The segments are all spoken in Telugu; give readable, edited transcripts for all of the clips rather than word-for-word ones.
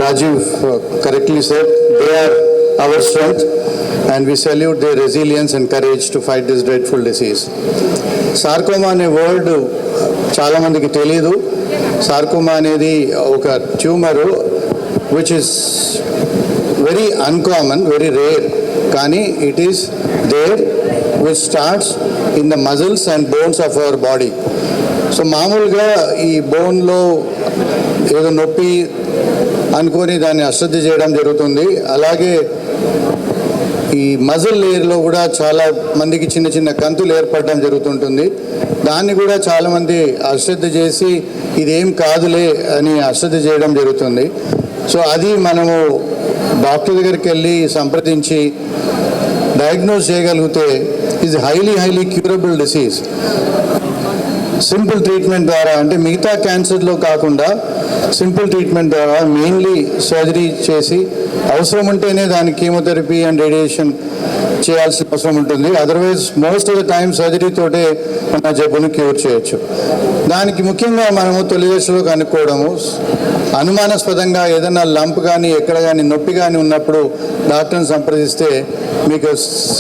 Rajiv correctly said, they are our strength, and we salute their resilience and courage to fight this dreadful disease. Sarcoma అనే వర్డ్ చాలా మందికి తెలియదు. సార్కోమా అనేది ఒక tumour which is very uncommon, very rare, కానీ it is there, which starts in the muscles and bones of our body. So మామూలుగా ఈ బోన్లో ఏదో నొప్పి అనుకొని దాన్ని అశ్రద్ధ చేయడం జరుగుతుంది. అలాగే ఈ మజిల్ లేయర్లో కూడా చాలా మందికి చిన్న చిన్న కంతులు ఏర్పడడం జరుగుతుంటుంది. దాన్ని కూడా చాలామంది అశ్రద్ధ చేసి ఇదేం కాదులే అని అశ్రద్ధ చేయడం జరుగుతుంది. సో అది మనము డాక్టర్ దగ్గరికి వెళ్ళి సంప్రదించి డయాగ్నోస్ చేయగలిగితే is highly curable disease. Simple treatment ద్వారా, అంటే మిగతా క్యాన్సర్లో కాకుండా సింపుల్ ట్రీట్మెంట్ ద్వారా మెయిన్లీ సర్జరీ చేసి అవసరం ఉంటేనే దానికి కీమోథెరపీ అండ్ రేడియేషన్ చేయాల్సిన అవసరం ఉంటుంది. Otherwise most of the time సర్జరీతోటే మన జబ్బును క్యూర్ చేయొచ్చు. దానికి ముఖ్యంగా మనము తొలి దశలో కనుక్కోవడము, అనుమానాస్పదంగా ఏదైనా లంప్ కానీ ఎక్కడ కానీ నొప్పి కానీ ఉన్నప్పుడు డాక్టర్ని సంప్రదిస్తే మీకు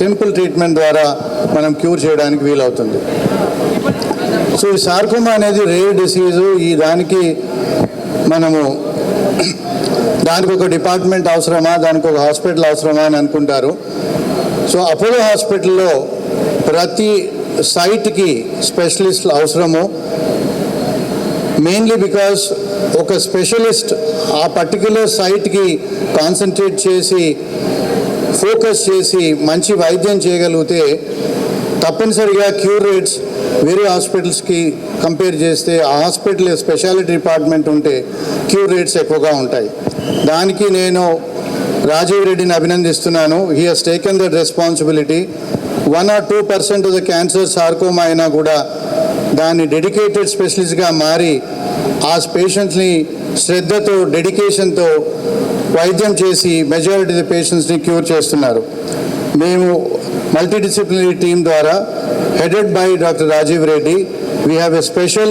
సింపుల్ ట్రీట్మెంట్ ద్వారా మనం క్యూర్ చేయడానికి వీలవుతుంది. సో ఈ సార్కోమా అనేది రేర్ డిసీజు. ఈ దానికి మనము దానికి ఒక డిపార్ట్మెంట్ అవసరమా, దానికి ఒక హాస్పిటల్ అవసరమా అని అనుకుంటారు. సో అపోలో హాస్పిటల్లో ప్రతి సైట్కి స్పెషలిస్ట్లు అవసరము. మెయిన్లీ బికాస్ ఒక స్పెషలిస్ట్ ఆ పర్టిక్యులర్ సైట్కి కాన్సన్ట్రేట్ చేసి ఫోకస్ చేసి మంచి వైద్యం చేయగలిగితే తప్పనిసరిగా క్యూర్ రేట్స్ వేరే హాస్పిటల్స్కి కంపేర్ చేస్తే ఆ హాస్పిటల్ స్పెషాలిటీ డిపార్ట్మెంట్ ఉంటే క్యూర్ రేట్స్ ఎక్కువగా ఉంటాయి. దానికి నేను రాజీవ్ రెడ్డిని అభినందిస్తున్నాను. He has taken that responsibility. 1 or 2% of the cancer sarcoma అయినా కూడా దాన్ని డెడికేటెడ్ స్పెషలిస్ట్గా మారి ఆ పేషెంట్స్ని శ్రద్ధతో డెడికేషన్తో వైద్యం చేసి మెజారిటీ ఆఫ్ ద పేషెంట్స్ని క్యూర్ చేస్తున్నారు. మేము మల్టీడిసిప్లినరీ టీమ్ ద్వారా headed by Dr. Rajiv Reddy, we have a special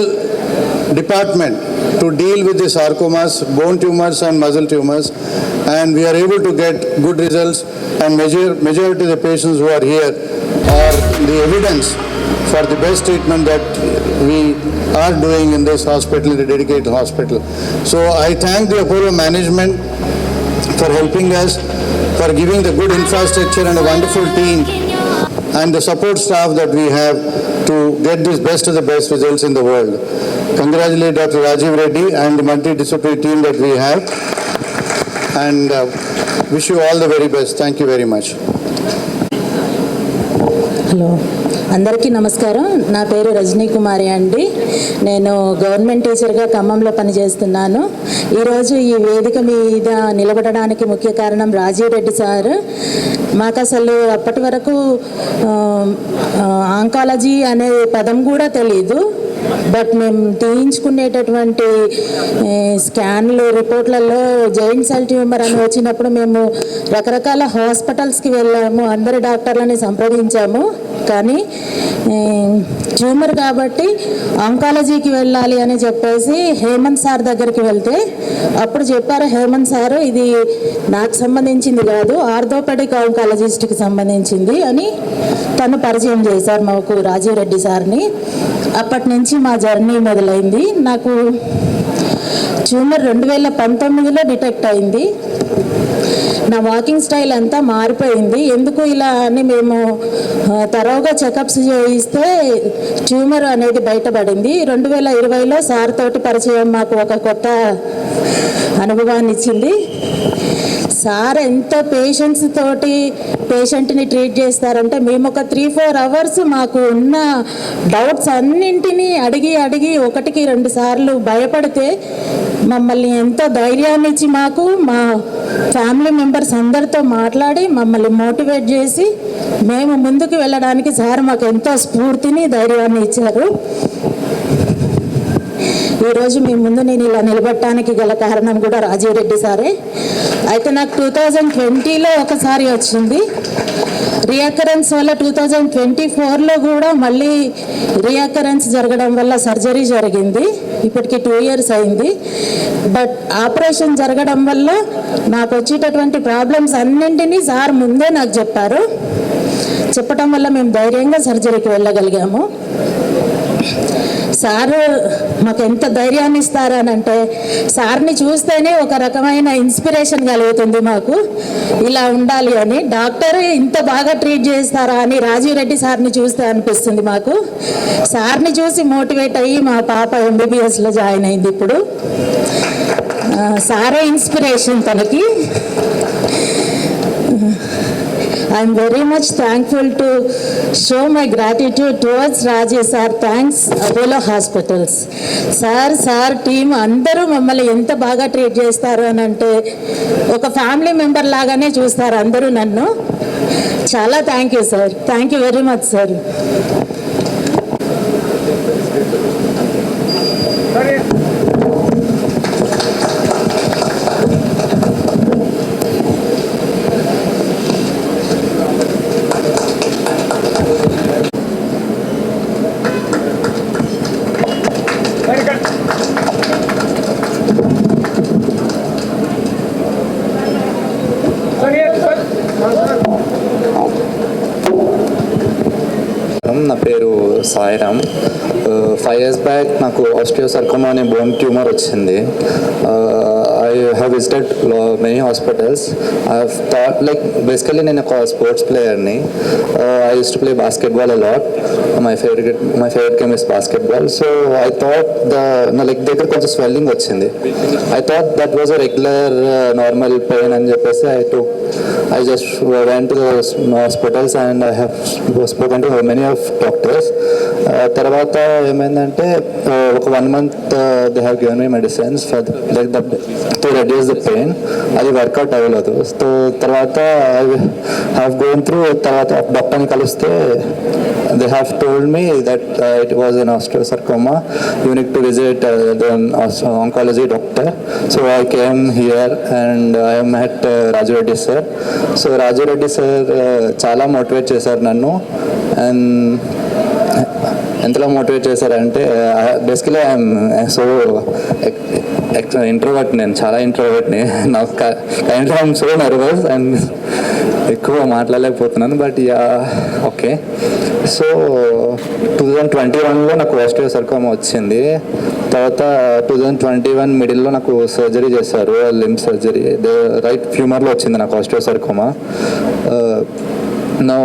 department to deal with the sarcomas, bone tumors and muscle tumors, and we are able to get good results, and majority of the patients who are here are the evidence for the best treatment that we are doing in this hospital, in the dedicated hospital. So I thank the Apollo management for helping us, for giving the good infrastructure and a wonderful team and the support staff that we have to get this best of the best results in the world. Congratulate Dr. Rajiv Reddy and the multidisciplinary team that we have, and wish you all the very best. Thank you very much. Hello. అందరికీ నమస్కారం. నా పేరు రజనీ కుమారి అండి. నేను గవర్నమెంట్ టీచర్గా ఖమ్మంలో పనిచేస్తున్నాను. ఈరోజు ఈ వేదిక మీద నిలబడడానికి ముఖ్య కారణం రాజీవ్ రెడ్డి సార్. మాకు అసలు అప్పటి వరకు ఆంకాలజీ అనే పదం కూడా తెలీదు. బట్ మేము తీయించుకునేటటువంటి స్కాన్లు రిపోర్ట్లలో జాయింట్ సెల్ ట్యూమర్ అని వచ్చినప్పుడు మేము రకరకాల హాస్పిటల్స్కి వెళ్ళాము, అందరి డాక్టర్లని సంప్రదించాము. కానీ ట్యూమర్ కాబట్టి ఆంకాలజీకి వెళ్ళాలి అని చెప్పేసి హేమంత్ సార్ దగ్గరికి వెళ్తే అప్పుడు చెప్పారు, హేమంత్ సారు ఇది నాకు సంబంధించింది కాదు, ఆర్థోపెడిక్ ఆంకాలజిస్ట్కి సంబంధించింది అని తను పరిచయం చేశారు మాకు రాజీవ్ రెడ్డి సార్ని. అప్పటి నుంచి మా జర్నీ మొదలైంది. నాకు ట్యూమర్ 2019లో డిటెక్ట్ అయింది. నా వాకింగ్ స్టైల్ అంతా మారిపోయింది. ఎందుకు ఇలా అని మేము తరోగా చెకప్స్ చేయిస్తే ట్యూమర్ అనేది బయటపడింది. 2020లో సార్ తోటి పరిచయం మాకు ఒక కొత్త అనుభవాన్ని ఇచ్చింది. సార్ ఎంత పేషెంట్స్ తోటి పేషెంట్ని ట్రీట్ చేస్తారంటే మేము ఒక 3-4 అవర్స్ మాకు ఉన్న డౌట్స్ అన్నింటినీ అడిగి 1కి 2 సార్లు భయపడితే మమ్మల్ని ఎంతో ధైర్యాన్ని ఇచ్చి మాకు మా ఫ్యామిలీ మెంబర్స్ అందరితో మాట్లాడి మమ్మల్ని మోటివేట్ చేసి మేము ముందుకు వెళ్ళడానికి సార్ మాకు ఎంతో స్ఫూర్తిని ధైర్యాన్ని ఇచ్చారు. ఈరోజు మీ ముందు నేను ఇలా నిలబడటానికి గల కారణం కూడా రాజీవ్ రెడ్డి సారే. అయితే నాకు 2020లో ఒకసారి వచ్చింది రీఅకరెన్స్ వల్ల, 2024లో కూడా మళ్ళీ రీఅకరెన్స్ జరగడం వల్ల సర్జరీ జరిగింది. ఇప్పటికి 2 years అయింది. బట్ ఆపరేషన్ జరగడం వల్ల నాకు వచ్చేటటువంటి ప్రాబ్లమ్స్ అన్నింటినీ సార్ ముందే నాకు చెప్పటం వల్ల మేము ధైర్యంగా సర్జరీకి వెళ్ళగలిగాము. సార్ మాకు ఎంత ధైర్యాన్ని ఇస్తారనంటే, సార్ని చూస్తేనే ఒక రకమైన ఇన్స్పిరేషన్ కలుగుతుంది మాకు, ఇలా ఉండాలి అని. డాక్టర్ ఇంత బాగా ట్రీట్ చేస్తారా అని రాజీవ్ రెడ్డి సార్ని చూస్తే అనిపిస్తుంది మాకు. సార్ని చూసి మోటివేట్ అయ్యి మా పాప MBBSలో జాయిన్ అయింది. ఇప్పుడు సారే ఇన్స్పిరేషన్ తనకి. I am very much thankful to show my gratitude towards Rajesh sir. Thanks Apollo Hospitals. Sir team అందరూ మమ్మల్ని ఎంత బాగా ట్రీట్ చేస్తారు అని అంటే, ఒక ఫ్యామిలీ మెంబర్ లాగానే చూస్తారు అందరూ నన్ను. చాలా thank you sir. Thank you very much sir. నా పేరు సాయిరామ్. 5 years బ్యాక్ నాకు ఆస్టియోసార్కోమా అనే బోన్ ట్యూమర్ వచ్చింది. I have visited many hospitals. I have thought like basically నేను ఒక స్పోర్ట్స్ ప్లేయర్ని. I use to play basketball a lot. My favourite game is basketball. So I thought నా లెగ్ దగ్గర కొంచెం స్వెల్లింగ్ వచ్చింది. I thought that was a regular normal pain అని చెప్పేసి I just went to the hospitals and I have spoken to many of doctors. తర్వాత ఏమైందంటే ఒక 1 month they have given me medicines for to reduce the pain. అది వర్కౌట్ అవ్వలేదు. సో తర్వాత I have gone through, తర్వాత డాక్టర్ని కలిస్తే they have told me that it was an osteosarcoma. You need to visit the oncology doctor. So I came here and I met Raju Reddy sir. So Raju Reddy sir చాలా మోటివేట్ చేశారు నన్ను. అండ్ ఎంతలా మోటివేట్ చేశారంటే, బేసికలీ ఐఎమ్ సో ఇంట్రోవర్ట్. నేను చాలా ఇంట్రోవర్ట్ని. నాకు kindly I'm so nervous and ఎక్కువ మాట్లాడలేకపోతున్నాను. But yeah okay. సో 2021లో నాకు ఆస్టియోసార్కోమా వచ్చింది. తర్వాత 2021 మిడిల్లో నాకు సర్జరీ చేశారు, లింబ్ సర్జరీ. రైట్ ఫ్యూమర్లో వచ్చింది నాకు osteosarcoma. Now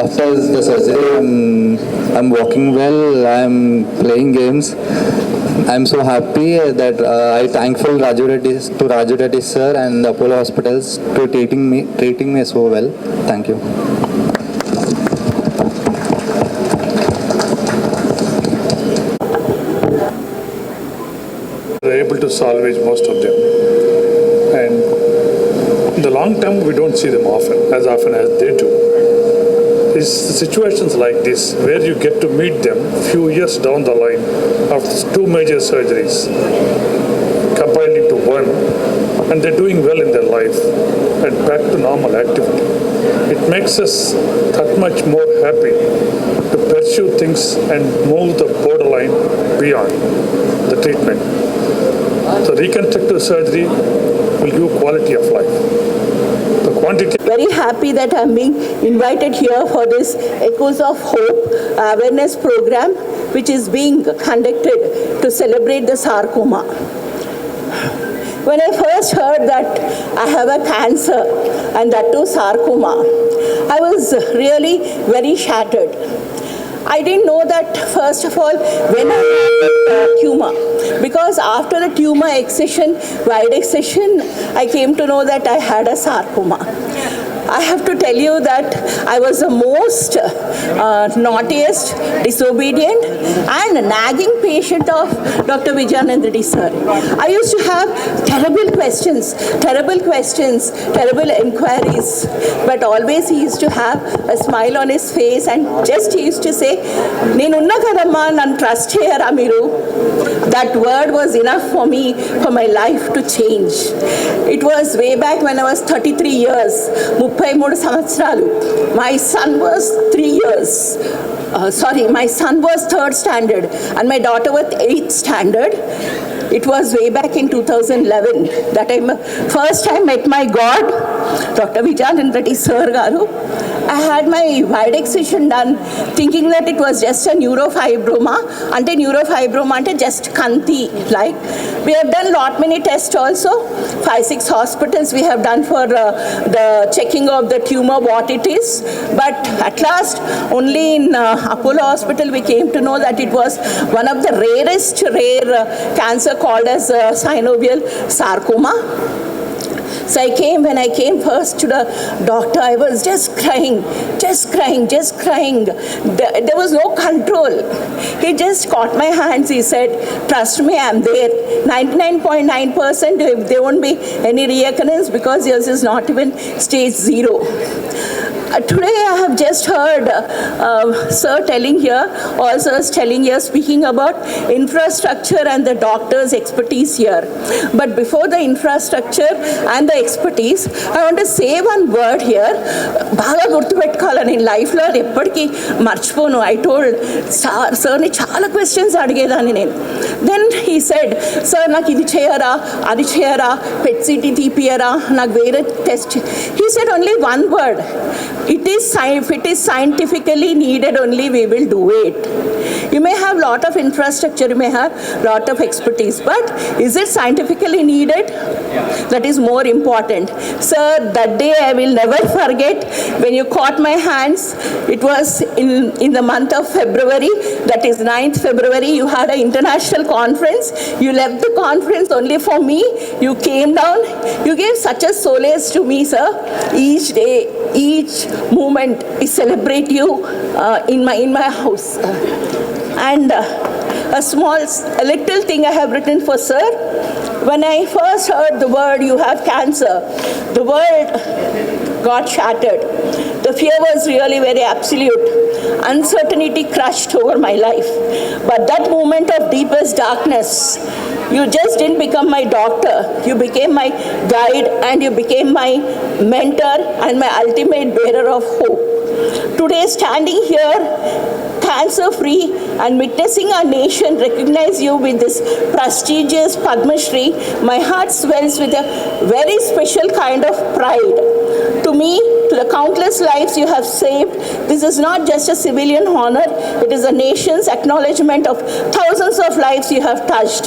after the surgery I'm walking well, I'm playing games. I'm so happy that I thankful Raju Reddy sir and Apollo Hospitals to treating me so well. Thank you. We're able to salvage most of them, and in the long term we don't see them as often as they do. It's situations like this where you get to meet them few years down the line after 2 major surgeries combined into one, and they're doing well in their life and back to normal activity. It makes us that much more happy to pursue things and move the borderline beyond the treatment. So reconstructive surgery will give quality of life. The quantity. Very happy that I'm being invited here for this Echoes of Hope awareness program, which is being conducted to celebrate the sarcoma. When I first heard that I have a cancer and that too sarcoma, I was really very shattered. I didn't know that, first of all, when I had the tumor, because after the tumor excision, wide excision, I came to know that I had a sarcoma. I have to tell you that I was the most naughtiest, disobedient and nagging patient of Dr. Vijayanand Reddy sir. I used to have terrible questions, terrible inquiries, but always he used to have a smile on his face and just he used to say, "Nenunna kadamma, nan trust cheyara meeru." That word was enough for me, for my life to change. It was way back when I was 33 years, 33 సంవత్సరాలు. My son was 3 years. My son was 3rd standard and my daughter was 8th standard. It was way back in 2011 that I first time met my God, Dr. Vijayanand Reddy sir garu. I had my wide excision done thinking that it was just a neurofibroma. Ante neurofibroma ante just kanti like. We have done lot many tests also. 5-6 hospitals we have done for the checking of the tumor what it is. But at last only in Apollo Hospital we came to know that it was one of the rare cancer called as synovial sarcoma. So when I came first to the doctor, I was just crying. There was no control. He just caught my hands. He said, "Trust me, I'm there. 99.9% there won't be any reoccurrence because yours is not even stage 0. Today I have just heard sir telling here, also telling here, speaking about infrastructure and the doctor's expertise here. But before the infrastructure and the expertise, I want to say one word here. బాగా గుర్తుపెట్టుకోవాలని నేను లైఫ్లో ఎప్పటికీ మర్చిపోను. ఐ టోల్డ్ సార్ని చాలా క్వశ్చన్స్ అడిగేదాన్ని నేను. దెన్ హీ సెడ్, "సార్ నాకు ఇది చేయరా, అది చేయరా, పెట్ సిటీ తీపియరా, నాకు వేరే test." He said only one word, if it is scientifically needed only, we will do it. You may have lot of infrastructure, you may have lot of expertise, but is it scientifically needed? That is more important. Sir, that day I will never forget when you caught my hands. It was in the month of February, that is 9th February, you had an international conference. You left the conference only for me. You came down, you gave such a solace to me, sir. Each day, each moment I celebrate you in my house. And a little thing I have written for sir. When I first heard the word, "You have cancer," the world got shattered. The fear was really very absolute. Uncertainty crushed over my life. But that moment of deepest darkness, you just didn't become my doctor. You became my guide and you became my mentor and my ultimate bearer of hope. Today, standing here, cancer-free and witnessing our nation recognize you with this prestigious Padma Shri, my heart swells with a very special kind of pride. To me, to the countless lives you have saved, this is not just a civilian honor, it is a nation's acknowledgement of thousands of lives you have touched.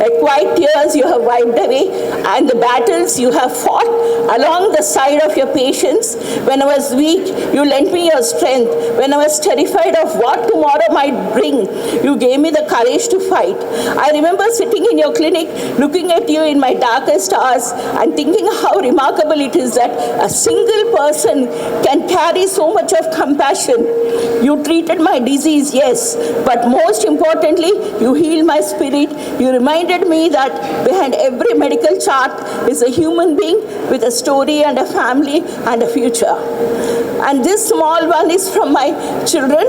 A quiet tears you have wiped away and the battles you have fought along the side of your patients. When I was weak, you lent me your strength. When I was terrified of what tomorrow might bring, you gave me the courage to fight. I remember sitting in your clinic, looking at you in my darkest hours and thinking how remarkable it is that a single person can carry so much of compassion. You treated my disease, yes, but most importantly, you healed my spirit. You reminded me that behind every medical chart is a human being with a story and a family and a future. And this small one is from my children.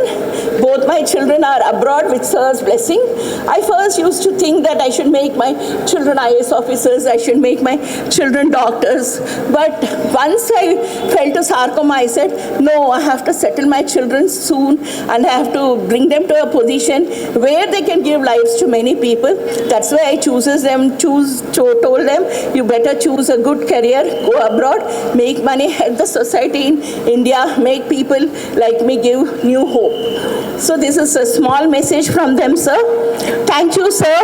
Both my children are abroad with sir's blessing. I first used to think that I should make my children IAS officers, I should make my children doctors. But once I fell to sarcoma, I said, no, I have to settle my children soon and I have to bring them to a position where they can give lives to many people. That's why I told them, you better choose a good career, go abroad, make money, help the society in India, make people like me give new hope. So this is a small message from them, sir. Thank you, sir,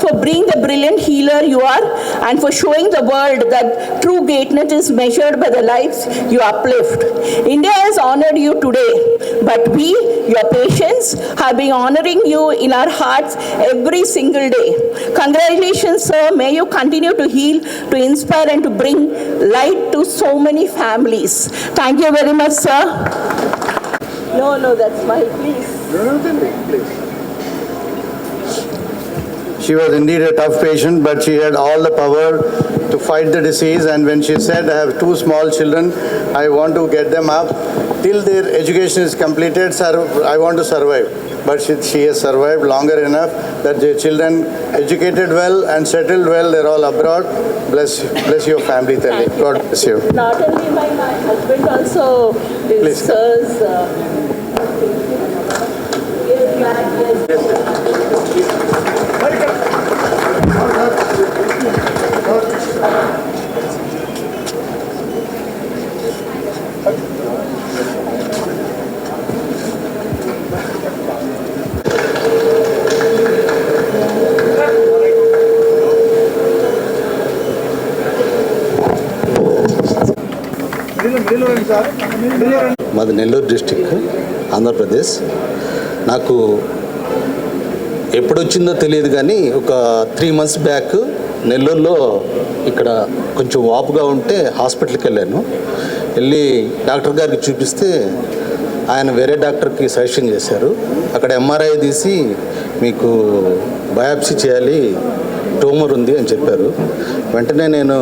for being the brilliant healer you are and for showing the world that true greatness is measured by the lives you uplift. India has honored you today, but we, your patients, have been honoring you in our hearts every single day. Congratulations, sir. May you continue to heal, to inspire and to bring light to so many families. Thank you very much, sir. No, that's my, please. Please. She was indeed a tough patient, but she had all the power to fight the disease. And when she said, I have 2 small children, I want to get them up till their education is completed, sir, I want to survive. But she has survived longer enough that their children educated well and settled well. They're all abroad. Bless your family, Tali. God bless you. Not only my husband, also is Please. sir's. మాది నెల్లూరు డిస్టిక్ ఆంధ్రప్రదేశ్. నాకు ఎప్పుడొచ్చిందో తెలియదు కానీ ఒక 3 months బ్యాక్ నెల్లూరులో ఇక్కడ కొంచెం వాపుగా ఉంటే హాస్పిటల్కి వెళ్ళాను. వెళ్ళి డాక్టర్ గారికి చూపిస్తే ఆయన వేరే డాక్టర్కి సజెషన్ చేశారు. అక్కడ ఎంఆర్ఐ తీసి మీకు బయాప్సీ చేయాలి, ట్యూమర్ ఉంది అని చెప్పారు. వెంటనే నేను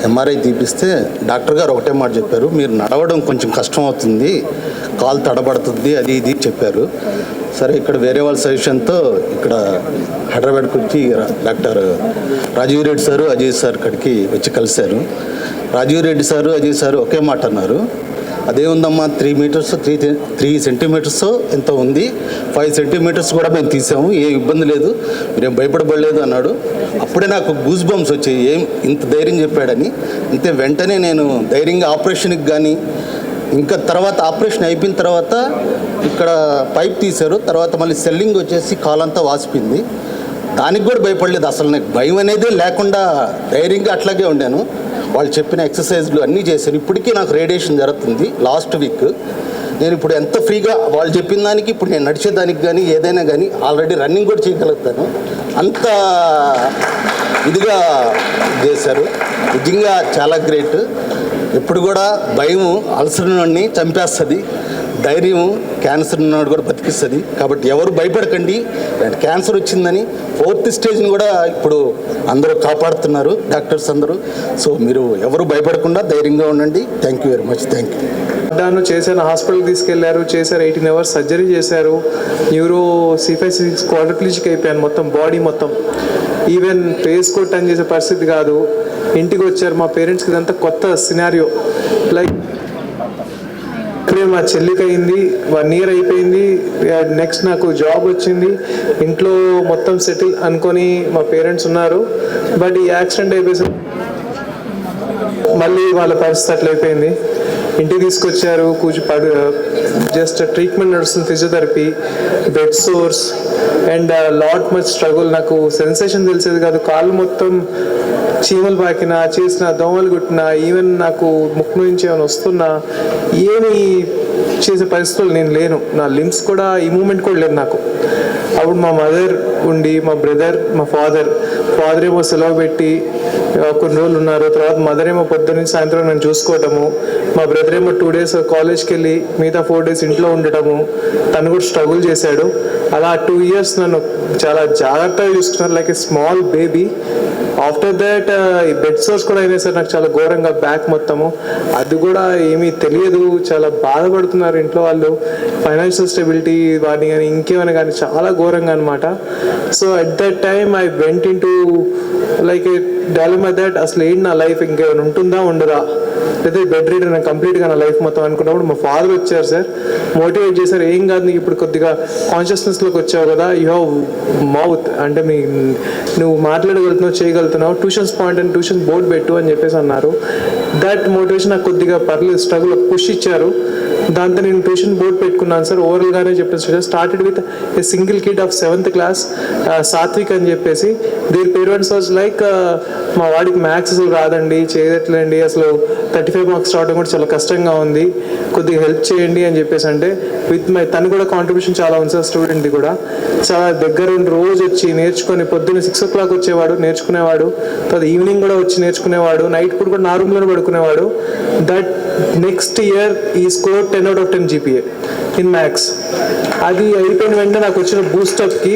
ఎంఆర్ఐ తీపిస్తే డాక్టర్ గారు ఒకటే మాట చెప్పారు, మీరు నడవడం కొంచెం కష్టం అవుతుంది, కాలు తడబడుతుంది, అది ఇది చెప్పారు. సరే ఇక్కడ వేరే వాళ్ళ సజెషన్తో ఇక్కడ హైదరాబాద్కి వచ్చి doctor Rajiv Reddy sir, Ajay sir ఇక్కడికి వచ్చి కలిశారు. రాజీవ్ రెడ్డి సారు, అజయ్ సారు ఒకే మాట అన్నారు, అదే ఉందమ్మా 3 centimeters ఎంత ఉంది, 5 centimeters కూడా మేము తీసాము, ఏ ఇబ్బంది లేదు, మీరేం భయపడబడలేదు అన్నాడు. అప్పుడే నాకు గూస్ బంప్స్ వచ్చాయి, ఏం ఇంత ధైర్యం చెప్పాడని. అంతే వెంటనే నేను ధైర్యంగా ఆపరేషన్కి కానీ ఇంకా తర్వాత ఆపరేషన్ అయిపోయిన తర్వాత ఇక్కడ పైప్ తీశారు, తర్వాత మళ్ళీ సెల్లింగ్ వచ్చేసి కాలంతా వాసిపోయింది. దానికి కూడా భయపడలేదు, అసలు నాకు భయం అనేది లేకుండా ధైర్యంగా అట్లాగే ఉండాను. వాళ్ళు చెప్పిన ఎక్సర్సైజ్లు అన్నీ చేశాను. ఇప్పటికీ నాకు రేడియేషన్ జరుగుతుంది లాస్ట్ వీక్. నేను ఇప్పుడు ఎంత ఫ్రీగా వాళ్ళు చెప్పిన దానికి ఇప్పుడు నేను నడిచేదానికి కానీ ఏదైనా కానీ ఆల్రెడీ రన్నింగ్ కూడా చేయగలుగుతాను. అంత ఇదిగా చేశారు, నిజంగా చాలా గ్రేట్. ఎప్పుడు కూడా భయము అల్సర్ నుండి చంపేస్తుంది, ధైర్యము క్యాన్సర్ ఉన్నవాడు కూడా బతికిస్తుంది. కాబట్టి ఎవరు భయపడకండి, క్యాన్సర్ వచ్చిందని 4th స్టేజ్ని కూడా ఇప్పుడు అందరూ కాపాడుతున్నారు డాక్టర్స్ అందరూ. సో మీరు ఎవరు భయపడకుండా ధైర్యంగా ఉండండి. Thank you very much. Thank you. దాన్ని చేశాను, హాస్పిటల్కి తీసుకెళ్లారు, చేశారు 18 hours సర్జరీ చేశారు. న్యూరో C5-C6 క్వాడ్రిప్లీజిక్ అయిపోయాను, మొత్తం బాడీ మొత్తం. ఈవెన్ ఫేస్ కూడా టర్న్ చేసే పరిస్థితి కాదు. ఇంటికి వచ్చారు మా పేరెంట్స్కి, ఇదంతా కొత్త సినారియో. లైక్ ఇప్పుడే మా చెల్లికి అయింది, 1 year అయిపోయింది. నెక్స్ట్ నాకు జాబ్ వచ్చింది, ఇంట్లో మొత్తం సెటిల్ అనుకొని మా పేరెంట్స్ ఉన్నారు. బట్ ఈ యాక్సిడెంట్ అయిపోయి మళ్ళీ వాళ్ళ పరిస్థితి అట్లా అయిపోయింది. ఇంటికి తీసుకొచ్చారు, జస్ట్ ట్రీట్మెంట్ నడుస్తుంది, physiotherapy, bed source and lot much struggle. నాకు సెన్సేషన్ తెలిసేది కాదు, కాళ్ళు మొత్తం చీమలు పాకినా, చేసిన దోమలు కుట్టినా, ఈవెన్ నాకు ముక్కు నుంచి ఏమైనా వస్తున్నా ఏమి చేసే పరిస్థితులు నేను లేను. నా లిమ్స్ కూడా ఈ మూమెంట్ కూడా లేదు నాకు. అప్పుడు మా మదర్ ఉండి, మా బ్రదర్, మా ఫాదర్ ఏమో సెలవు పెట్టి కొన్ని రోజులు ఉన్నారు. తర్వాత మదర్ ఏమో పొద్దున్న సాయంత్రం నన్ను చూసుకోవటము, మా బ్రదర్ ఏమో 2 days కాలేజ్కి వెళ్ళి మిగతా 4 days ఇంట్లో ఉండటము. తను కూడా స్ట్రగుల్ చేశాడు. అలా 2 years నన్ను చాలా జాగ్రత్తగా చూసుకున్నారు, like a small baby. After that bed source కూడా అయినాయి సార్ నాకు చాలా ఘోరంగా, బ్యాక్ మొత్తము. అది కూడా ఏమీ తెలియదు, చాలా బాధపడుతున్నారు ఇంట్లో వాళ్ళు. ఫైనాన్షియల్ స్టెబిలిటీ వాడిని కానీ ఇంకేమైనా కానీ చాలా ఘోరంగా అనమాట. So at that time I went in to like A dilemma that అసలు ఏంటి నా లైఫ్ ఇంకేమైనా ఉంటుందా ఉండదా, లేదా బెడ్ రీడ్ నేను కంప్లీట్గా నా లైఫ్ మొత్తం అనుకున్నప్పుడు మా ఫాదర్ వచ్చారు సార్, మోటివేట్ చేశారు. ఏం కాదు, నీకు ఇప్పుడు కొద్దిగా కాన్షియస్నెస్లోకి వచ్చావు కదా, యూ హ్యావ్ మౌత్, అంటే నువ్వు మాట్లాడగలుగుతున్నావు, చేయగలుగుతున్నావు, tuitions point and tuition board పెట్టు అని చెప్పేసి అన్నారు. దట్ మోటివేషన్ నాకు కొద్దిగా పర్లేదు, స్ట్రగుల్ పుష్ ఇచ్చారు. దాంతో నేను ట్యూషన్ బోర్డ్ పెట్టుకున్నాను సార్. ఓవరాల్గానే చెప్పేసి started with a single kid of 7th class, Satvik అని చెప్పేసి. దీని పేరెంట్స్ వాజ్ లైక్, మా వాడికి మ్యాథ్స్ అసలు రాదండి, చేయట్లేండి, అసలు 35 marks రావడం కూడా చాలా కష్టంగా ఉంది, కొద్దిగా హెల్ప్ చేయండి అని చెప్పేసి. అంటే తను కూడా కాంట్రిబ్యూషన్ చాలా ఉంది సార్, స్టూడెంట్ది కూడా. చాలా దగ్గర ఉండి రోజు వచ్చి నేర్చుకొని, పొద్దున్న 6 o'clock వచ్చేవాడు, నేర్చుకునేవాడు. తర్వాత ఈవినింగ్ కూడా వచ్చి నేర్చుకునేవాడు, నైట్ పూట కూడా నా రూమ్లోనే పడుకునేవాడు. దట్ నెక్స్ట్ ఇయర్ ఈ score 10 out of 10 GPA in maths. అది అయిపోయిన వెంటనే నాకు వచ్చిన బూస్టప్కి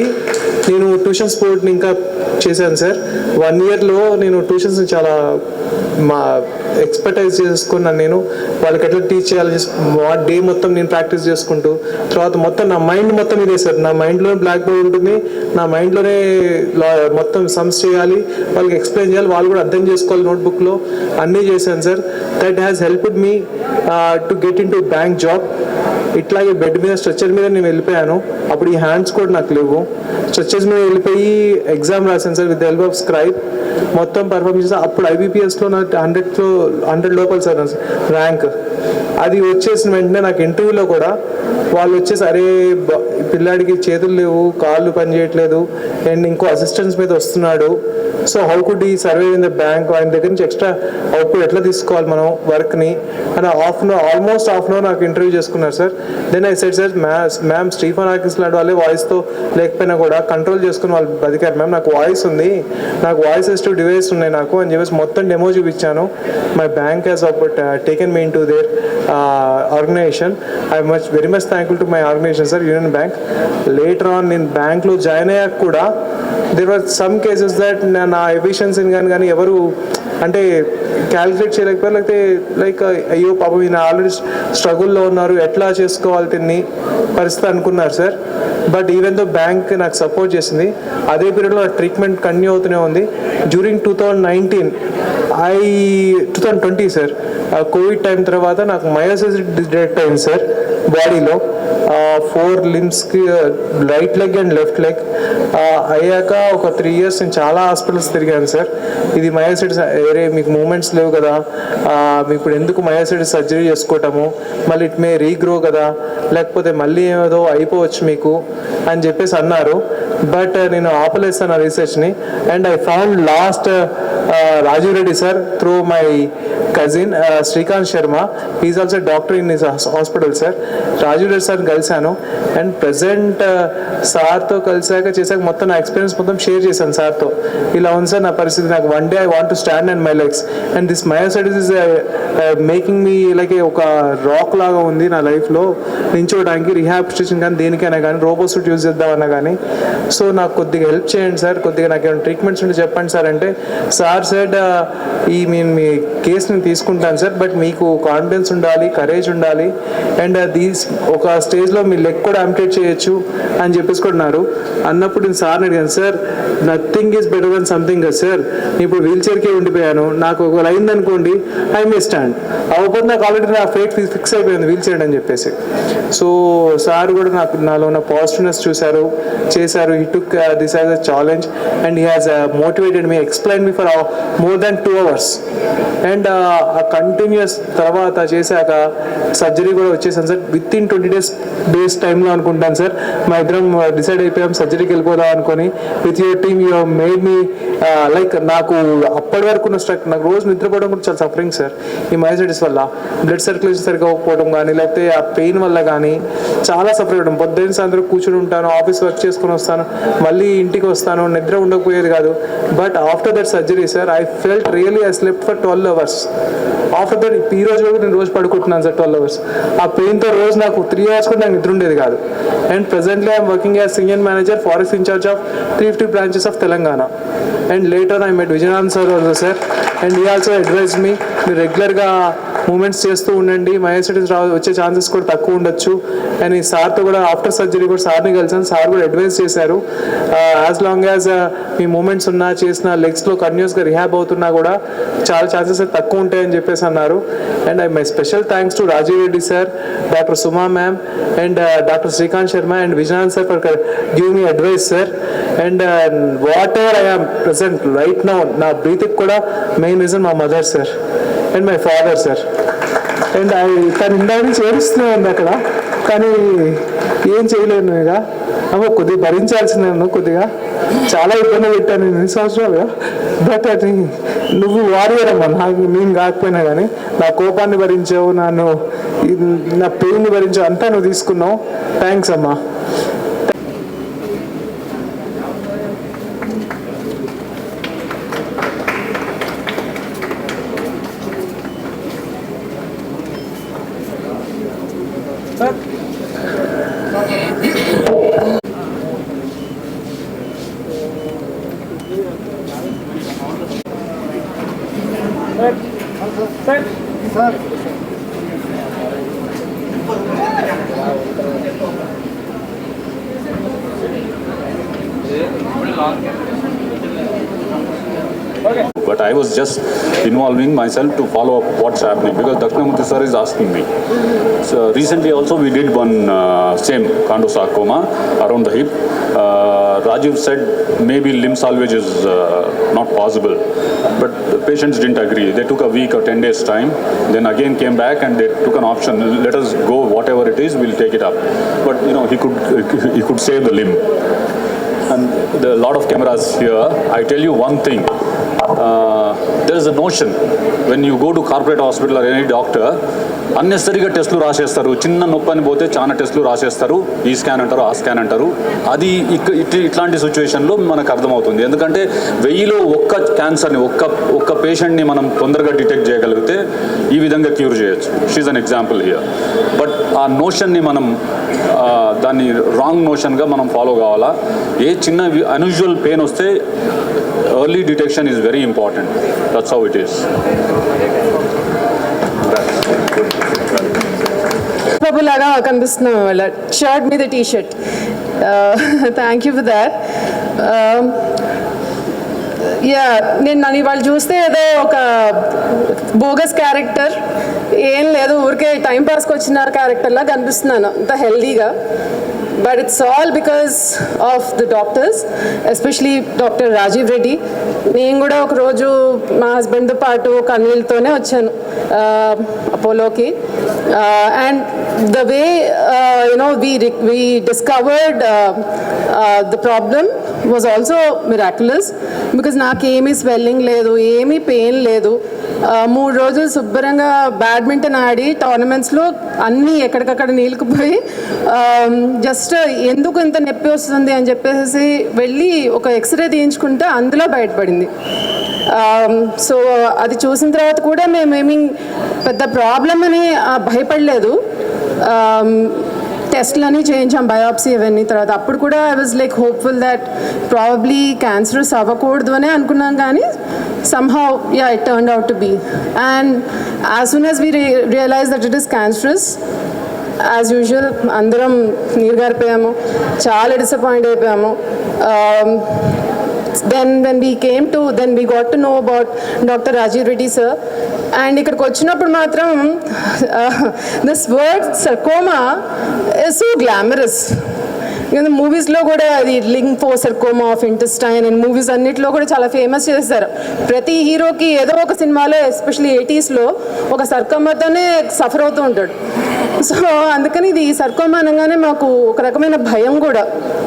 నేను ట్యూషన్ స్పోర్ట్ని ఇంకా చేశాను సార్. 1 yearలో నేను ట్యూషన్స్ని చాలా మా ఎక్స్పర్టైజ్ చేసుకున్నాను. నేను వాళ్ళకి ఎట్లా టీచ్ చేయాలి డే మొత్తం నేను ప్రాక్టీస్ చేసుకుంటూ తర్వాత మొత్తం నా మైండ్ మొత్తం ఇదే సార్. నా మైండ్లోనే బ్లాక్ బోర్డ్ ఉంటుంది, నా మైండ్లోనే మొత్తం సమ్స్ చేయాలి, వాళ్ళకి ఎక్స్ప్లెయిన్ చేయాలి, వాళ్ళు కూడా అర్థం చేసుకోవాలి నోట్బుక్లో, అన్నీ చేశాను sir. That has helped me to get in to bank job. ఇట్లాగే బెడ్ మీద స్ట్రెచ్చర్ మీద నేను వెళ్ళిపోయాను. అప్పుడు ఈ హ్యాండ్స్ కూడా నాకు లేవు. స్ట్రెచ్చర్స్ మీద వెళ్ళిపోయి ఎగ్జామ్ రాశాను sir with help of scribe. మొత్తం పర్ఫార్మ్ చేసాను. అప్పుడు IBPSలో నాకు 100 లోపల సార్ ర్యాంక్. అది వచ్చేసిన వెంటనే నాకు ఇంటర్వ్యూలో కూడా వాళ్ళు వచ్చేసి అరే పిల్లాడికి చేతులు లేవు, కాళ్ళు పని చేయట్లేదు అండ్ ఇంకో అసిస్టెంట్స్ మీద వస్తున్నాడు, సో హౌ కుడ్ ఈ సర్వే ఇన్ ద బ్యాంక్, ఆయన దగ్గర నుంచి ఎక్స్ట్రా అవుట్పుట్ ఎట్లా తీసుకోవాలి మనం వర్క్ని అని ఆల్మోస్ట్ హాఫ్ అన్ అవర్ నాకు ఇంటర్వ్యూ చేసుకున్నారు sir. Then I said sir ma'am Stephen Hawkins లాంటి వాళ్ళే వాయిస్తో లేకపోయినా కూడా కంట్రోల్ చేసుకుని వాళ్ళు బతికారు మ్యామ్, నాకు వాయిస్ ఉంది, నాకు వాయిస్ అసిస్టివ్ డివైస్ ఉన్నాయి నాకు అని చెప్పేసి మొత్తం డెమో చూపించాను. My bank has taken me in to their organisation. I very much thankful to my organisation sir, Union Bank. Later on నేను బ్యాంక్లో జాయిన్ అయ్యాక కూడా there were some cases that నా ఎఫిషియన్సీని కానీ ఎవరు అంటే క్యాలిక్యులేట్ చేయలేకపోయారు, లేకపోతే లైక్ అయ్యో పాపం ఈయన ఆల్రెడీ స్ట్రగుల్లో ఉన్నారు, ఎట్లా చేసుకోవాలి తిన్ని పరిస్థితి అనుకున్నారు sir. But even though bank నాకు సపోర్ట్ చేసింది. అదే పీరియడ్లో ట్రీట్మెంట్ కంటిన్యూ అవుతూనే ఉంది. డ్యూరింగ్ 2020 సార్, కోవిడ్ టైం తర్వాత నాకు మయోసిస్ డిటెక్ట్ అయింది సార్ బాడీలో, 4 limbsకి right leg and left leg. అయ్యాక ఒక 3 years నేను చాలా హాస్పిటల్స్ తిరిగాను సార్. ఇది మయోసైటిస్, వేరే మీకు మూమెంట్స్ లేవు కదా, మీకు ఇప్పుడు ఎందుకు మయోసైటిస్ సర్జరీ చేసుకోవటము, మళ్ళీ ఇట్ మే రీగ్రో కదా, లేకపోతే మళ్ళీ ఏదో అయిపోవచ్చు మీకు అని చెప్పేసి అన్నారు. బట్ నేను ఆపలేస్తాను ఆ రీసెర్చ్ని. And I found last Rajiv Reddy sir through my cousin Srikanth Sharma, is also doctor in his hospital sir. Rajiv Reddy sir కలిశాను అండ్ ప్రజెంట్ సార్తో కలిసాక చేశాక మొత్తం నా ఎక్స్పీరియన్స్ మొత్తం షేర్ చేశాను సార్తో. ఇలా ఉంది సార్ నా పరిస్థితి, నాకు one day I want to stand and my legs and this myositis is making me like ఒక రాక్ లాగా ఉంది నా లైఫ్లో నించోవడానికి, రిహాబిలిటేషన్ కానీ దేనికైనా కానీ రోబోసూట్ యూజ్ చేద్దామన్నా కానీ. సో నాకు కొద్దిగా హెల్ప్ చేయండి సార్, కొద్దిగా నాకు ఏమైనా ట్రీట్మెంట్స్ ఉంటే చెప్పండి సార్ అంటే సార్ సెడ్ మీ కేసుని తీసుకుంటాను సార్, బట్ మీకు కాన్ఫిడెన్స్ ఉండాలి, కరేజ్ ఉండాలి అండ్ ఒక స్టేజ్లో మీ లెగ్ కూడా అంప్టేట్ చేయొచ్చు అని చెప్పేసి కూడా అన్నారు. అన్నప్పుడు నేను సార్ని అడిగాను, sir nothing is better than something కదా సార్, ఇప్పుడు వీల్ చైర్కే ఉండిపోయాను, నాకు ఒకవేళ అయిందనుకోండి ఐ మే స్టాండ్, అవ్వకపోతే నాకు ఆల్రెడీ నా ఫేట్ ఫిక్స్ అయిపోయింది వీల్ చైర్ అని చెప్పేసి. సో సార్ కూడా నాలో ఉన్న పాజిటివ్నెస్ చూశారు, చేశారు. He took this as a challenge and he has motivated me, explain me for more than 2 hours. And ఆ కంటిన్యూస్ తర్వాత చేశాక సర్జరీ కూడా వచ్చేసాను సార్. విత్ ఇన్ 20 days టైంలో అనుకుంటాను సార్ మా ఇద్దరం డిసైడ్ అయిపోయాం సర్జరీకి వెళ్ళిపోదాం అనుకొని. With your team you made me like నాకు అప్పటి వరకు ఉన్న నాకు రోజు నిద్రపోవడం కూడా చాలా సఫరింగ్ సార్ ఈ మయోసైటిస్ వల్ల. బ్లడ్ సర్క్యులేషన్ సరిగ్గా అవ్వకపోవడం కానీ లేకపోతే ఆ పెయిన్ వల్ల కానీ చాలా సఫర్ అవ్వడం. పొద్దున్న సాయంత్రం కూర్చొని ఉంటాను, ఆఫీస్ వర్క్ చేసుకొని వస్తాను, మళ్ళీ ఇంటికి వస్తాను, నిద్ర ఉండకపోయేది కాదు. But after that surgery sir I felt really I slept for 12 hours. After that ఈ రోజు వరకు నేను రోజు పడుకుంటున్నాను సార్ 12 hours. ఆ పెయిన్తో రోజు నాకు 3 hours కూడా నాకు నిద్ర ఉండేది కాదు. And presently I'm working as senior manager forest incharge of 350 branches of Telangana. And later I met Vijayanath sir also sir and he also advise me, మీరు రెగ్యులర్గా మూమెంట్స్ చేస్తూ ఉండండి, మయోసైటిస్ వచ్చే ఛాన్సెస్ కూడా తక్కువ ఉండొచ్చు. అండ్ ఈ సార్తో కూడా ఆఫ్టర్ సర్జరీ కూడా సార్ని కలిసాను, సార్ కూడా అడ్వైస్ చేశారు యాజ్ లాంగ్ యాజ్ మీ మూమెంట్స్ ఉన్నా చేసిన లెగ్స్లో కంటిన్యూస్గా రిహాబ్ అవుతున్నా కూడా చాలా ఛాన్సెస్ తక్కువ ఉంటాయని చెప్పేసి అన్నారు. And my special thanks to Rajiv Reddy sir, doctor Suma ma'am and doctor Srikanth Sharma and Vijayanath sir for give me advice sir. And whatever I am present right now, నా బ్రీత్కి కూడా మెయిన్ రీజన్ మా mother sir and my father sir. And తను ఇందాక నుంచి ఏడుస్తూనే ఉంది అక్కడ, కానీ ఏం చేయలేను ఇక అమ్మ, కొద్దిగా భరించాల్సిందే, కొద్దిగా చాలా ఇబ్బంది పెట్టాను నేను 2 సంవత్సరాలుగా. బట్ అది నువ్వు వారియర్ అమ్మా, నాకు నేను కాకపోయినా కానీ నా కోపాన్ని భరించావు, నా పెయిన్ని భరించావు, అంతా నువ్వు తీసుకున్నావు. థ్యాంక్స్ అమ్మా. But I was just involving myself to follow up what's happening because Dakshinamurthy sir is asking me. So recently also we did one same chondrosarcoma around the hip. Rajiv said maybe limb salvage is not possible, but the patients didn't agree. They took a week or 10 days time, then again came back and they took an option. Let us go, whatever it is, we'll take it up. But you know, he could save the limb. And there are a lot of cameras here. I tell you one thing. There is a notion when you go to corporate hospital or any doctor, అన్నెసరిగా టెస్టులు రాసేస్తారు. చిన్న నొప్పి అని పోతే చాలా టెస్టులు రాసేస్తారు. ఈ స్కాన్ అంటారు, ఆ స్కాన్ అంటారు. అది ఇట్లాంటి సిచ్యువేషన్లో మనకు అర్థమవుతుంది. ఎందుకంటే 1000లో ఒక్క క్యాన్సర్ని ఒక్క పేషెంట్ని మనం తొందరగా డిటెక్ట్ చేయగలిగితే ఈ విధంగా క్యూర్ చేయొచ్చు. షీఈ్ అన్ ఎగ్జాంపుల్ హియర్. బట్ ఆ నోషన్ని మనం దాన్ని రాంగ్ నోషన్గా మనం ఫాలో కావాలా. ఏ చిన్న అన్యూజువల్ పెయిన్ వస్తే early detection is very important. That's how it is. బాబు లాగా కనిపిస్తున్నాం వాళ్ళ షర్ట్ మీద T shirt. Thank you for that. నన్ను ఇవాళ చూస్తే ఏదో ఒక బోగస్ క్యారెక్టర్ ఏం లేదు, ఊరికే టైంపాస్కి వచ్చిన క్యారెక్టర్లా కనిపిస్తున్నాను అంత హెల్దీగా. But it's all because of the doctors, especially Dr. Rajiv Reddy. నేను కూడా ఒక రోజు మా హస్బెండ్తో పాటు కన్నీళ్ళతోనే వచ్చాను అపోలోకి. And the way we discovered the problem was also miraculous because నాకేమీ స్వెల్లింగ్ లేదు, ఏమీ పెయిన్ లేదు. 3 రోజులు శుభ్రంగా బ్యాడ్మింటన్ ఆడి టోర్నమెంట్స్లో అన్నీ ఎక్కడికక్కడ నీళ్ళకుపోయి జస్ట్ ఎందుకు ఇంత నొప్పి వస్తుంది అని చెప్పేసి వెళ్ళి ఒక ఎక్స్రే తీయించుకుంటే అందులో బయటపడింది. సో అది చూసిన తర్వాత కూడా మేమేమీ పెద్ద ప్రాబ్లం అని భయపడలేదు. టెస్ట్లన్నీ చేయించాం, బయాప్సీ అవన్నీ. తర్వాత అప్పుడు కూడా I was like hopeful that probably cancerous అవ్వకూడదు అని అనుకున్నాం, కానీ somehow it turned out to be. And as soon as we realized that it is cancerous, as usual అందరం నీరుగారిపోయాము, చాలా డిసప్పాయింట్ అయిపోయాము. Then when we got to know about Dr. Rajiv Reddy sir, and ఇక్కడికి వచ్చినప్పుడు మాత్రం this word sarcoma is so glamorous. మూవీస్లో కూడా అది లింఫోసర్కోమా ఆఫ్ ఇంటెస్టైన్ అండ్ మూవీస్ అన్నిటిలో కూడా చాలా ఫేమస్ చేస్తారు. ప్రతి హీరోకి ఏదో ఒక సినిమాలో ఎస్పెషల్లీ 80sలో ఒక సర్కోమాతోనే సఫర్ అవుతూ ఉంటాడు. సో అందుకని ఇది సర్కోమా అనగానే మాకు ఒక రకమైన భయం కూడా,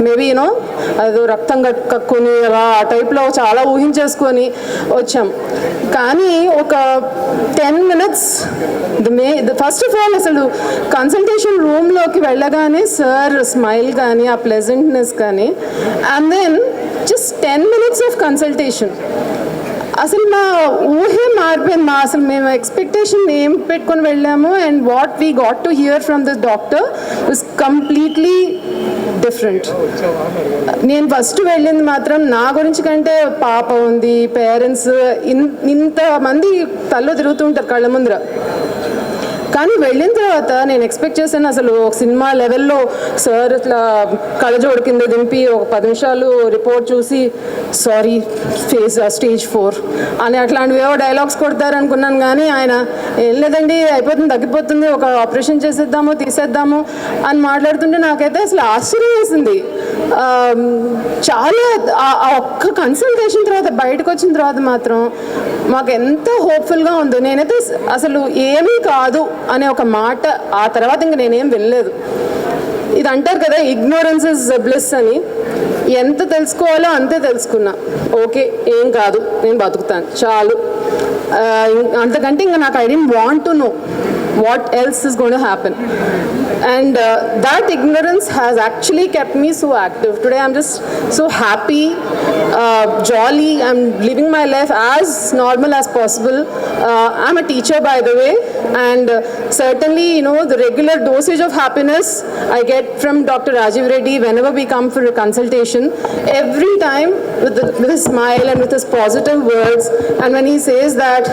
మేబీ అదో రక్తం కక్కుని అలా ఆ టైప్లో చాలా ఊహించేసుకొని వచ్చాం. కానీ ఒక 10 minutes ఫస్ట్ ఆఫ్ ఆల్ అసలు కన్సల్టేషన్ రూమ్లోకి వెళ్ళగానే సార్ స్మైల్ కానీ ఆ ప్లెజెంట్నెస్ కానీ, and then just 10 minutes of consultation అసలు మా ఊహే మారిపోయింది. అసలు మేము ఎక్స్పెక్టేషన్ ఏం పెట్టుకొని వెళ్ళాము and what we got to hear from this doctor was completely different. నేను ఫస్ట్ వెళ్ళింది మాత్రం నా గురించి కంటే పాప ఉంది, పేరెంట్స్ ఇంతమంది తల్లో తిరుగుతుంటారు కళ్ళ ముందర. కానీ వెళ్ళిన తర్వాత నేను ఎక్స్పెక్ట్ చేశాను అసలు ఒక సినిమా లెవెల్లో సార్ ఇట్లా కళ్ళజోడు కింద దింపి ఒక 10 నిమిషాలు రిపోర్ట్ చూసి సారీ స్టేజ్ 4 అని అట్లాంటివేవో డైలాగ్స్ కొడతారు అనుకున్నాను. కానీ ఆయన ఏం లేదండి అయిపోతుంది, తగ్గిపోతుంది, ఒక ఆపరేషన్ చేసేద్దాము తీసేద్దాము అని మాట్లాడుతుంటే నాకైతే అసలు ఆశ్చర్యం వేసింది. చాలా ఆ ఒక్క కన్సల్టేషన్ తర్వాత బయటకు వచ్చిన తర్వాత మాత్రం మాకు ఎంత హోప్ఫుల్గా ఉందో. నేనైతే అసలు ఏమీ కాదు అనే ఒక మాట ఆ తర్వాత ఇంక నేనేం వెళ్ళలేదు. ఇది అంటారు కదా ఇగ్నోరెన్స్ ఇస్ బ్లిస్ అని. ఎంత తెలుసుకోవాలో అంతే తెలుసుకున్నా. ఓకే ఏం కాదు, నేను బతుకుతాను చాలు, అంతకంటే ఇంకా నాకు I don't want to know. what else is going to happen. And that ignorance has actually kept me so active. Today I'm just so happy, jolly. I'm living my life as normal as possible. I'm a teacher, by the way, and certainly, you know, the regular dosage of happiness I get from Dr. Rajiv Reddy whenever we come for a consultation. Every time with his smile and with his positive words, and when he says that,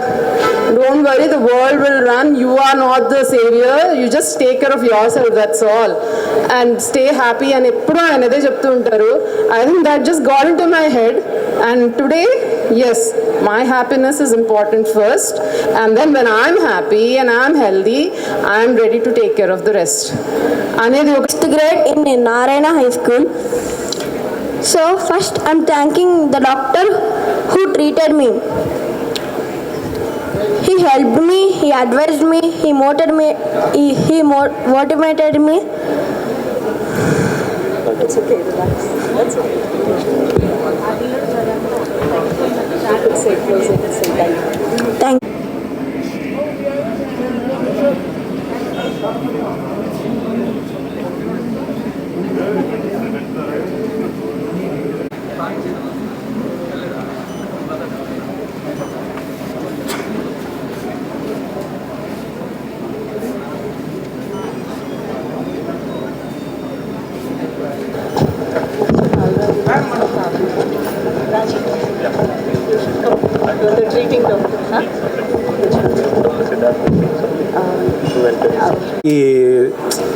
don't worry, the world will run, you are not the savior, you just take care of yourself, that's all, and stay happy. And eppudu anade cheptu untaru. I think that just got into my head, and today, yes, my happiness is important first, and then when I'm happy and I'm healthy, I'm ready to take care of the rest. Anedi oka 6th grade in Narayana High School. So first I'm thanking the doctor who treated me. He helped me, he advised me, he motivated me. It's okay, relax. That's okay. Thank you. The treating doctor, huh? ఈ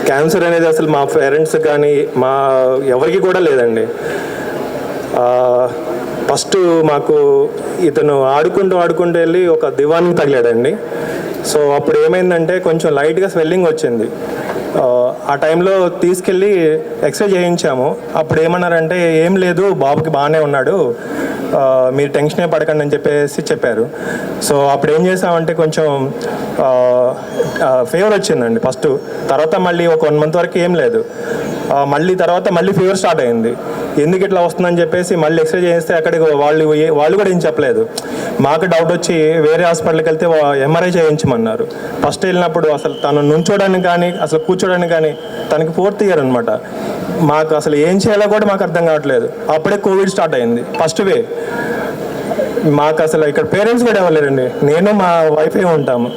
క్యాన్సర్ అనేది అసలు మా పేరెంట్స్ కానీ మా ఎవరికి కూడా లేదండి. ఫస్ట్ మాకు ఇతను ఆడుకుంటూ వెళ్ళి ఒక దివాన్కి తగిలాడండి. సో అప్పుడు ఏమైందంటే కొంచెం లైట్గా స్వెల్లింగ్ వచ్చింది. ఆ టైంలో తీసుకెళ్ళి ఎక్స్రే చేయించాము. అప్పుడు ఏమన్నారంటే ఏం లేదు, బాబుకి బాగానే ఉన్నాడు, మీరు టెన్షనే పడకండి అని చెప్పారు. సో అప్పుడు ఏం చేసామంటే కొంచెం ఫీవర్ వచ్చిందండి ఫస్ట్. తర్వాత మళ్ళీ ఒక 1 month వరకు ఏం లేదు. తర్వాత మళ్ళీ ఫీవర్ స్టార్ట్ అయింది. ఎందుకు ఇట్లా వస్తుందని చెప్పేసి మళ్ళీ ఎక్స్రే చేస్తే అక్కడికి వాళ్ళు కూడా ఏం చెప్పలేదు. మాకు డౌట్ వచ్చి వేరే హాస్పిటల్కి వెళ్తే MRI చేయించమన్నారు. ఫస్ట్ వెళ్ళినప్పుడు అసలు తను నుంచోడానికి కానీ అసలు కూర్చోడానికి కానీ తనకి 4th year అనమాట. మాకు అసలు ఏం చేయాలో కూడా మాకు అర్థం కావట్లేదు. అప్పుడే కోవిడ్ స్టార్ట్ అయింది, ఫస్ట్ వే. మాకు అసలు ఇక్కడ పేరెంట్స్ కూడా ఇవ్వలేరండి, నేను మా వైఫే ఉంటాము.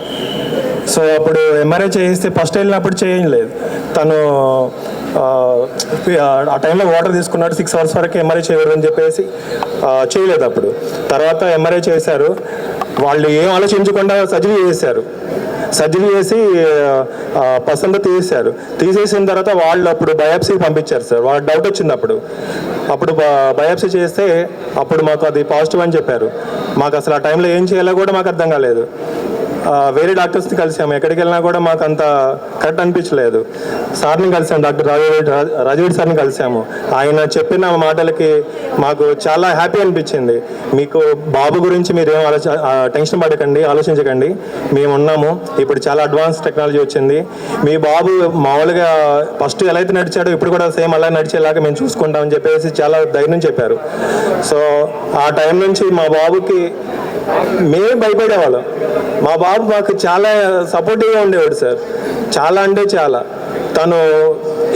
సో అప్పుడు MRI చేయిస్తే ఫస్ట్ వెళ్ళినప్పుడు చేయలేదు. తను ఆ టైంలో వాటర్ తీసుకున్నాడు, 6 hours వరకు MRI చేయలేదని చెప్పేసి చేయలేదు. అప్పుడు తర్వాత MRI చేశారు. వాళ్ళు ఏం ఆలోచించకుండా సర్జరీ చేసి పసంత తీసేసిన తర్వాత వాళ్ళు అప్పుడు బయాప్సీకి పంపించారు సార్. వాళ్ళకి డౌట్ వచ్చింది. అప్పుడు బయాప్సీ చేస్తే అప్పుడు మాకు అది పాజిటివ్ అని చెప్పారు. మాకు అసలు ఆ టైంలో ఏం చేయాలో కూడా మాకు అర్థం కాలేదు. వేరే డాక్టర్స్ని కలిసాము, ఎక్కడికి వెళ్ళినా కూడా మాకు అంత కరెక్ట్ అనిపించలేదు. సార్ని కలిసాము, డాక్టర్ రాజీవ్ సార్ని కలిసాము. ఆయన చెప్పిన మాటలకి మాకు చాలా హ్యాపీ అనిపించింది. మీకు బాబు గురించి మీరు ఏం టెన్షన్ పడకండి, ఆలోచించకండి, మేము ఉన్నాము. ఇప్పుడు చాలా అడ్వాన్స్ టెక్నాలజీ వచ్చింది. మీ బాబు మామూలుగా ఫస్ట్ ఎలా అయితే నడిచాడో ఇప్పుడు కూడా సేమ్ అలా నడిచేలాగా మేము చూసుకుంటామని చెప్పేసి చాలా ధైర్యం చెప్పారు. సో ఆ టైం నుంచి మా బాబుకి మేమే భయపడేవాళ్ళం. మా బాబు మాకు చాలా సపోర్టివ్గా ఉండేవాడు సార్. చాలా అంటే చాలా. తను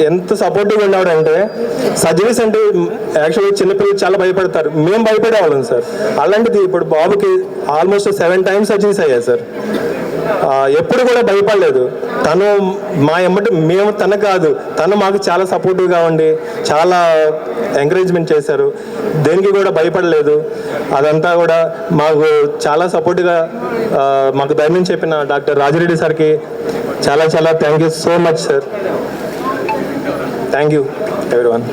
ఎంత సపోర్టివ్గా ఉండేవాడంటే సర్జరీస్ అంటే యాక్చువల్గా చిన్నపిల్లలు చాలా భయపడతారు, మేము భయపడేవాళ్ళం సార్. అలాంటిది ఇప్పుడు బాబుకి ఆల్మోస్ట్ 7 times సర్జరీస్ అయ్యాయి సార్. ఎప్పుడు కూడా భయపడలేదు. తను మా ఎమ్మటి మేము తన కాదు, తను మాకు చాలా సపోర్టివ్గా ఉండి చాలా ఎంకరేజ్మెంట్ చేశారు. దేనికి కూడా భయపడలేదు. అదంతా కూడా మాకు చాలా సపోర్ట్గా మాకు ధైర్యం చెప్పిన డాక్టర్ రాజిరెడ్డి సార్కి చాలా thank you so much sir. Thank you everyone.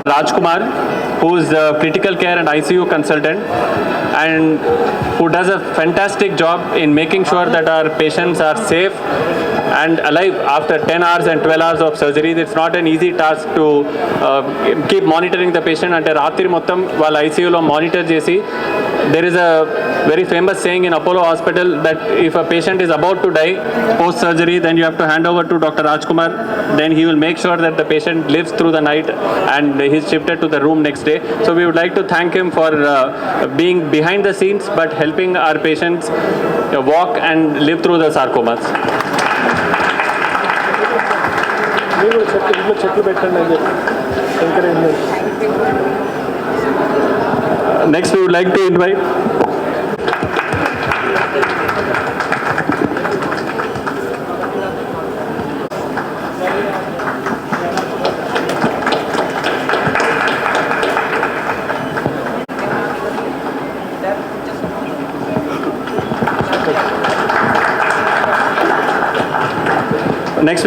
Rajkumar, who is a critical care and ICU consultant and who does a fantastic job in making sure that our patients are safe and alive after 10 hours and 12 hours of surgery. It's not an easy task to keep monitoring the patient. Ante ratri mottam vaalla ICU lo monitor chesi. There is a very famous saying in Apollo Hospital that if a patient is about to die post surgery, then you have to hand over to Dr. Rajkumar. Then he will make sure that the patient lives through the night and he's shifted to the room next day. So we would like to thank him for being behind the scenes but helping our patients walk and live through the sarcomas. Next we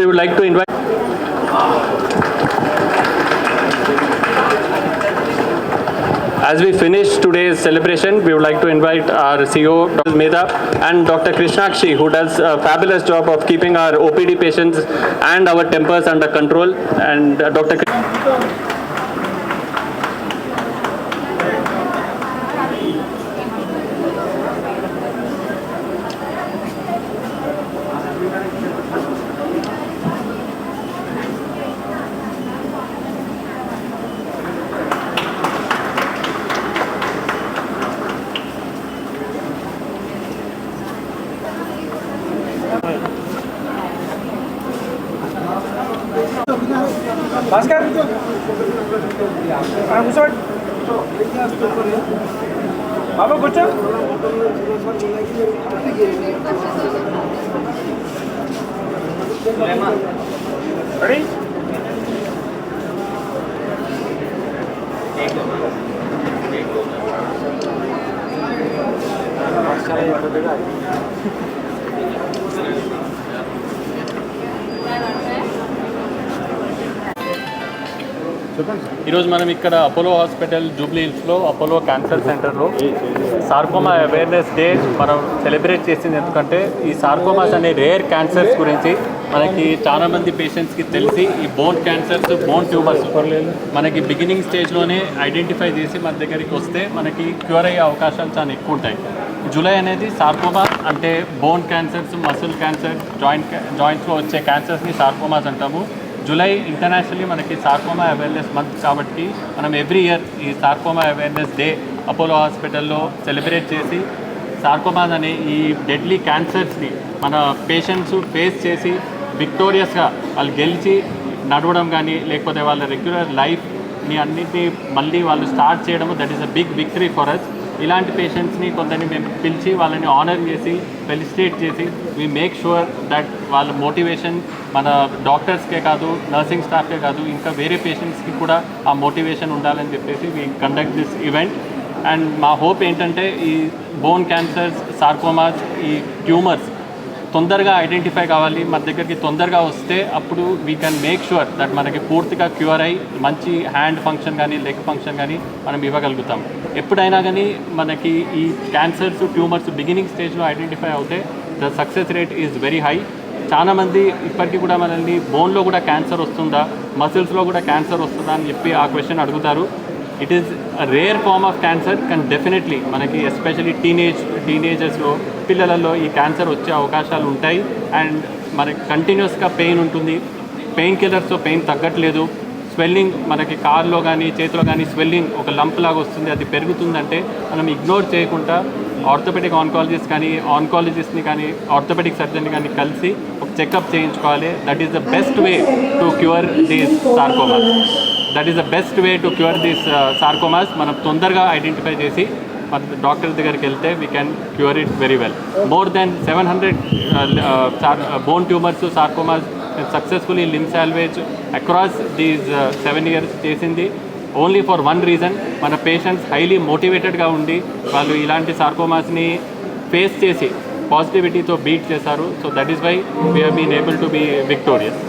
would like to invite as we finish today's celebration, we would like to invite our CEO, Dr. Medha, and Dr. Krishnakshi, who does a fabulous job of keeping our OPD patients and our tempers under control. And Dr. Bhaskar కూర్చోండి బాబా కూర్చో రెడీ ఈరోజు మనం ఇక్కడ అపోలో హాస్పిటల్ జూబ్లీ హిల్స్లో అపోలో క్యాన్సర్ సెంటర్లో సార్కోమా అవేర్నెస్ డే మనం సెలబ్రేట్ చేసింది. ఎందుకంటే ఈ సార్కోమాస్ అనే రేర్ క్యాన్సర్స్ గురించి మనకి చాలామంది పేషెంట్స్కి తెలిసి ఈ బోన్ క్యాన్సర్స్, బోన్ ట్యూమర్స్ మనకి బిగినింగ్ స్టేజ్లోనే ఐడెంటిఫై చేసి మన దగ్గరికి వస్తే మనకి క్యూర్ అయ్యే అవకాశాలు చాలా ఎక్కువ ఉంటాయి. జూలై అనేది సార్కోమా అంటే బోన్ క్యాన్సర్స్, మసిల్ క్యాన్సర్, జాయింట్స్లో వచ్చే క్యాన్సర్స్ని సార్కోమాస్ అంటాము. జూలై ఇంటర్నేషనల్లీ మనకి సార్కోమా అవేర్నెస్ మంత్ కాబట్టి మనం ఎవ్రీ ఇయర్ ఈ సార్కోమా అవేర్నెస్ డే అపోలో హాస్పిటల్లో సెలబ్రేట్ చేసి సార్కోమాస్ అనే ఈ డెడ్లీ క్యాన్సర్స్ని మన పేషెంట్స్ ఫేస్ చేసి విక్టోరియస్గా వాళ్ళు గెలిచి నడవడం కానీ లేకపోతే వాళ్ళ రెగ్యులర్ లైఫ్ని అన్నింటినీ మళ్ళీ వాళ్ళు స్టార్ట్ చేయడము, that is a big victory for us. ఇలాంటి పేషెంట్స్ని కొందరిని మేము పిలిచి వాళ్ళని ఆనర్ చేసి ఫెలిసిటేట్ చేసి వీ మేక్ షూర్ దట్ వాళ్ళ మోటివేషన్ మన డాక్టర్స్కే కాదు, నర్సింగ్ స్టాఫ్కే కాదు, ఇంకా వేరే పేషెంట్స్కి కూడా ఆ మోటివేషన్ ఉండాలని చెప్పేసి we conduct this event. And మా హోప్ ఏంటంటే ఈ బోన్ క్యాన్సర్స్, సార్కోమాస్, ఈ ట్యూమర్స్ తొందరగా ఐడెంటిఫై కావాలి, మన దగ్గరికి తొందరగా వస్తే అప్పుడు we can make sure that మనకి పూర్తిగా క్యూర్ అయ్యి మంచి హ్యాండ్ ఫంక్షన్ కానీ లెగ్ ఫంక్షన్ కానీ మనం ఇవ్వగలుగుతాం. ఎప్పుడైనా కానీ మనకి ఈ క్యాన్సర్స్, ట్యూమర్స్ బిగినింగ్ స్టేజ్లో ఐడెంటిఫై అవుతే the success rate is very high. చాలామంది ఇప్పటికీ కూడా మనల్ని బోన్లో కూడా క్యాన్సర్ వస్తుందా, మసిల్స్లో కూడా క్యాన్సర్ వస్తుందా అని చెప్పి ఆ క్వశ్చన్ అడుగుతారు. It is a rare form of cancer, కానీ డెఫినెట్లీ మనకి ఎస్పెషలీ టీనేజర్స్లో పిల్లలలో ఈ క్యాన్సర్ వచ్చే అవకాశాలు ఉంటాయి. అండ్ మనకి కంటిన్యూస్గా పెయిన్ ఉంటుంది, పెయిన్ కిల్లర్స్తో పెయిన్ తగ్గట్లేదు, స్వెల్లింగ్ మనకి కారులో కానీ చేతిలో కానీ స్వెల్లింగ్ ఒక లంప్ లాగా వస్తుంది, అది పెరుగుతుందంటే మనం ఇగ్నోర్ చేయకుండా ఆర్థోపెడిక్ ఆన్కాలజిస్ట్ని కానీ ఆర్థోపెడిక్ సర్జన్ని కానీ కలిసి ఒక చెకప్ చేయించుకోవాలి. That is the best way to cure these sarcomas. మనం తొందరగా ఐడెంటిఫై చేసి మన డాక్టర్ దగ్గరికి వెళ్తే we can cure it very well. More than 700 bone tumours, sarcomas successfully limb salvage across these 7 years చేసింది. ఓన్లీ ఫర్ వన్ రీజన్, మన పేషెంట్స్ హైలీ మోటివేటెడ్గా ఉండి వాళ్ళు ఇలాంటి సార్కోమాస్ని ఫేస్ చేసి పాజిటివిటీతో బీట్ చేశారు. So that is why we have been able to be victorious.